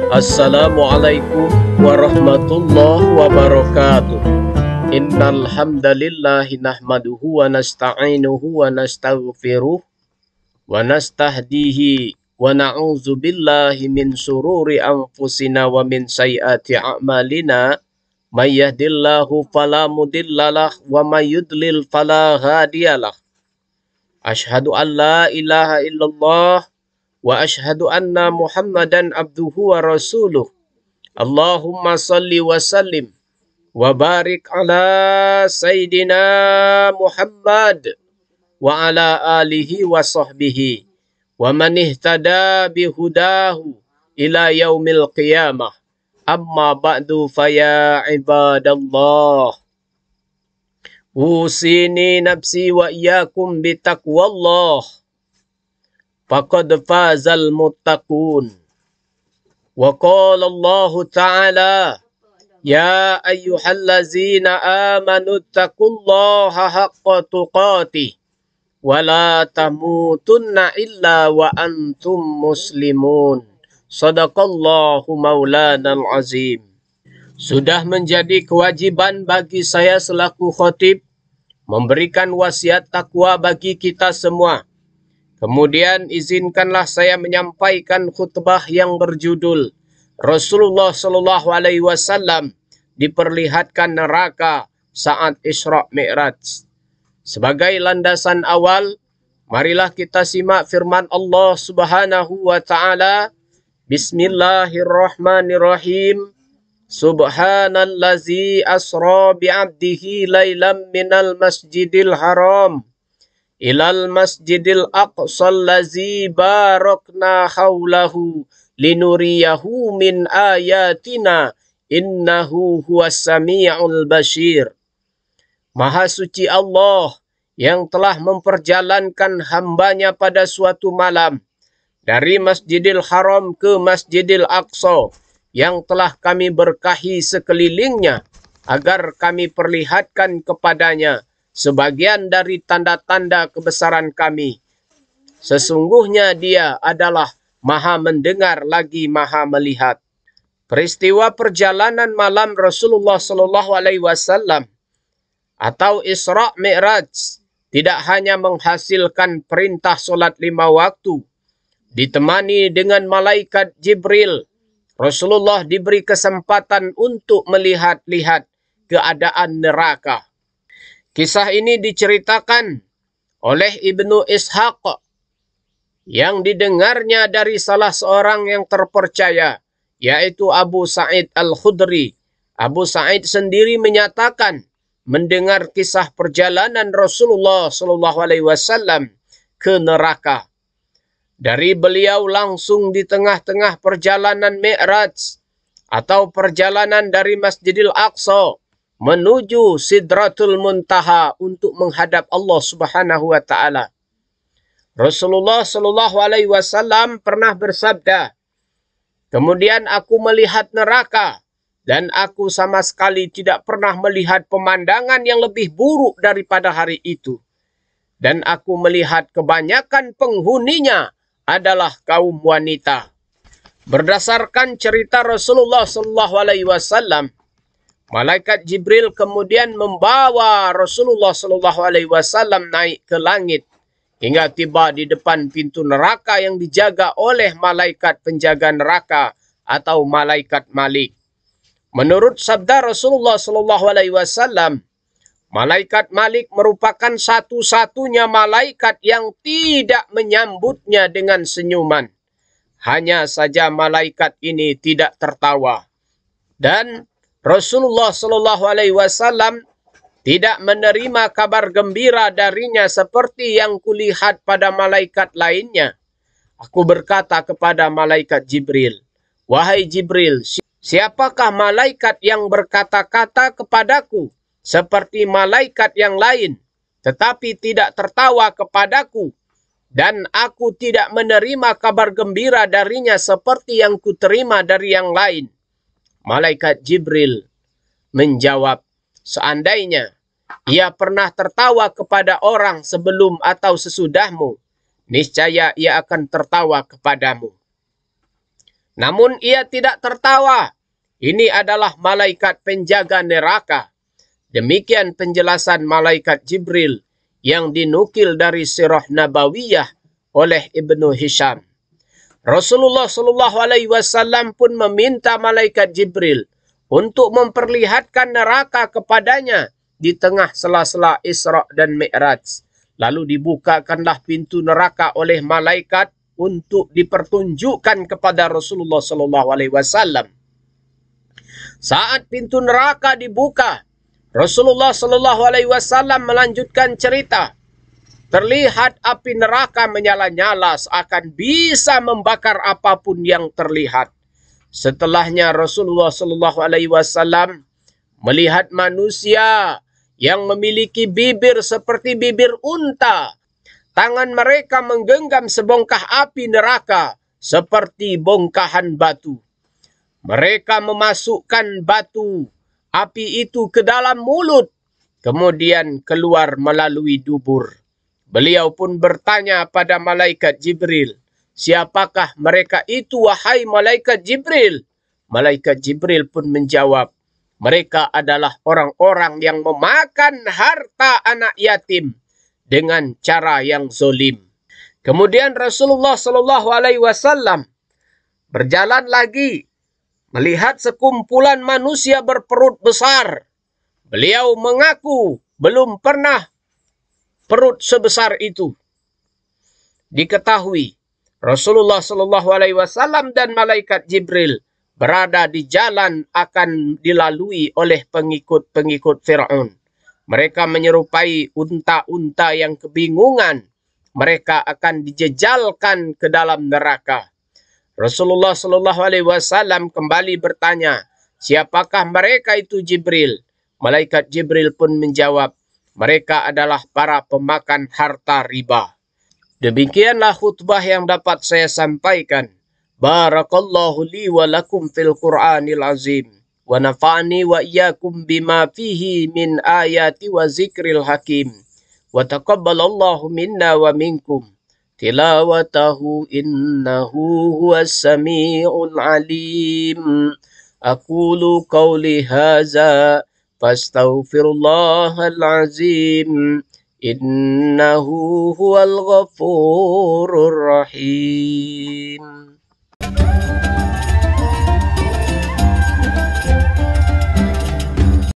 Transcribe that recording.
Assalamualaikum warahmatullahi wabarakatuh. Innal hamdalillahi nahmaduhu wa nasta'inuhu wa nastaghfiruh wa nastahdihi wa na'udzu billahi min sururi anfusina wa min sayyiati a'malina. May yahdihillahu fala mudhillalah wa may yudlil fala hadiyalah. Asyhadu an la ilaha illallah wa asyhadu anna Muhammadan abduhu wa rasuluh. Allahumma salli wa sallim wa barik ala Sayyidina Muhammad wa ala alihi wa sahbihi wa man ihtada bihudahu ila yaumil qiyamah. Amma ba'du faya ibadallah. Usini nafsi wa iyyakum bitaqwallah. Faqad fazal muttaqun. Wa qala Allah Ta'ala, ya ayyuhallazina amanu taqullaha haqqa tuqatih wa la tamutunna illa wa antum muslimun. Sadaqallahu maulanal azim. Sudah menjadi kewajiban bagi saya selaku khatib memberikan wasiat takwa bagi kita semua. Kemudian izinkanlah saya menyampaikan khutbah yang berjudul Rasulullah Shallallahu Alaihi Wasallam diperlihatkan neraka saat Isra Mi'raj. Sebagai landasan awal, marilah kita simak firman Allah Subhanahu wa Ta'ala. Bismillahirrahmanirrahim. Subhanallazi asra bi'abdihi laylam minal masjidil haram ilal masjidil aqsal lazi barakna haulahu linuriyahu min ayatina innahu huwas sami'ul basyir. Maha suci Allah yang telah memperjalankan hambanya pada suatu malam dari Masjidil Haram ke Masjidil Aqsa yang telah kami berkahi sekelilingnya agar kami perlihatkan kepadanya sebagian dari tanda-tanda kebesaran kami. Sesungguhnya dia adalah maha mendengar lagi maha melihat. Peristiwa perjalanan malam Rasulullah Sallallahu Alaihi Wasallam atau Isra Mi'raj tidak hanya menghasilkan perintah solat 5 waktu. Ditemani dengan malaikat Jibril, Rasulullah diberi kesempatan untuk melihat-lihat keadaan neraka. Kisah ini diceritakan oleh Ibnu Ishaq yang didengarnya dari salah seorang yang terpercaya, yaitu Abu Sa'id Al-Khudri. Abu Sa'id sendiri menyatakan mendengar kisah perjalanan Rasulullah SAW ke neraka. Dari beliau langsung di tengah-tengah perjalanan Mi'raj atau perjalanan dari Masjidil Aqsa menuju Sidratul Muntaha untuk menghadap Allah Subhanahu wa Ta'ala. Rasulullah Shallallahu Alaihi Wasallam pernah bersabda, kemudian aku melihat neraka dan aku sama sekali tidak pernah melihat pemandangan yang lebih buruk daripada hari itu. Dan aku melihat kebanyakan penghuninya adalah kaum wanita. Berdasarkan cerita Rasulullah Shallallahu Alaihi Wasallam, malaikat Jibril kemudian membawa Rasulullah Shallallahu Alaihi Wasallam naik ke langit hingga tiba di depan pintu neraka yang dijaga oleh malaikat penjaga neraka atau malaikat Malik. Menurut sabda Rasulullah Shallallahu Alaihi Wasallam, malaikat Malik merupakan satu-satunya malaikat yang tidak menyambutnya dengan senyuman. Hanya saja malaikat ini tidak tertawa. Dan Rasulullah Shallallahu Alaihi Wasallam tidak menerima kabar gembira darinya seperti yang kulihat pada malaikat lainnya. Aku berkata kepada malaikat Jibril, wahai Jibril, siapakah malaikat yang berkata-kata kepadaku seperti malaikat yang lain, tetapi tidak tertawa kepadaku, dan aku tidak menerima kabar gembira darinya seperti yang kuterima dari yang lain? Malaikat Jibril menjawab, seandainya ia pernah tertawa kepada orang sebelum atau sesudahmu, niscaya ia akan tertawa kepadamu. Namun ia tidak tertawa. Ini adalah malaikat penjaga neraka. Demikian penjelasan malaikat Jibril yang dinukil dari Sirah Nabawiyah oleh Ibnu Hisham. Rasulullah SAW pun meminta malaikat Jibril untuk memperlihatkan neraka kepadanya di tengah sela-sela Isra dan Mi'raj. Lalu dibukakanlah pintu neraka oleh malaikat untuk dipertunjukkan kepada Rasulullah SAW. Saat pintu neraka dibuka, Rasulullah SAW melanjutkan cerita. Terlihat api neraka menyala-nyala seakan bisa membakar apapun yang terlihat. Setelahnya Rasulullah SAW melihat manusia yang memiliki bibir seperti bibir unta. Tangan mereka menggenggam sebongkah api neraka seperti bongkahan batu. Mereka memasukkan batu api itu ke dalam mulut, kemudian keluar melalui dubur. Beliau pun bertanya pada malaikat Jibril, "Siapakah mereka itu, wahai malaikat Jibril?" Malaikat Jibril pun menjawab, "Mereka adalah orang-orang yang memakan harta anak yatim dengan cara yang zolim." Kemudian Rasulullah SAW berjalan lagi, melihat sekumpulan manusia berperut besar. Beliau mengaku belum pernah perut sebesar itu. Diketahui Rasulullah SAW dan malaikat Jibril berada di jalan akan dilalui oleh pengikut-pengikut Fir'aun. Mereka menyerupai unta-unta yang kebingungan. Mereka akan dijejalkan ke dalam neraka. Rasulullah SAW kembali bertanya, "Siapakah mereka itu Jibril?" Malaikat Jibril pun menjawab, "Mereka adalah para pemakan harta riba." Demikianlah khutbah yang dapat saya sampaikan. Barakallahu li wa lakum fil Qur'anil azim. Wa nafa'ani wa iyyakum bima fihi min ayati wa zikril hakim. Wa taqabbalallahu minna wa minkum tilawatahu innahu huwas sami'ul alim. Aqulu qawli hadza fastaghfirullahal azim. Innahu huwal ghafurur rahim.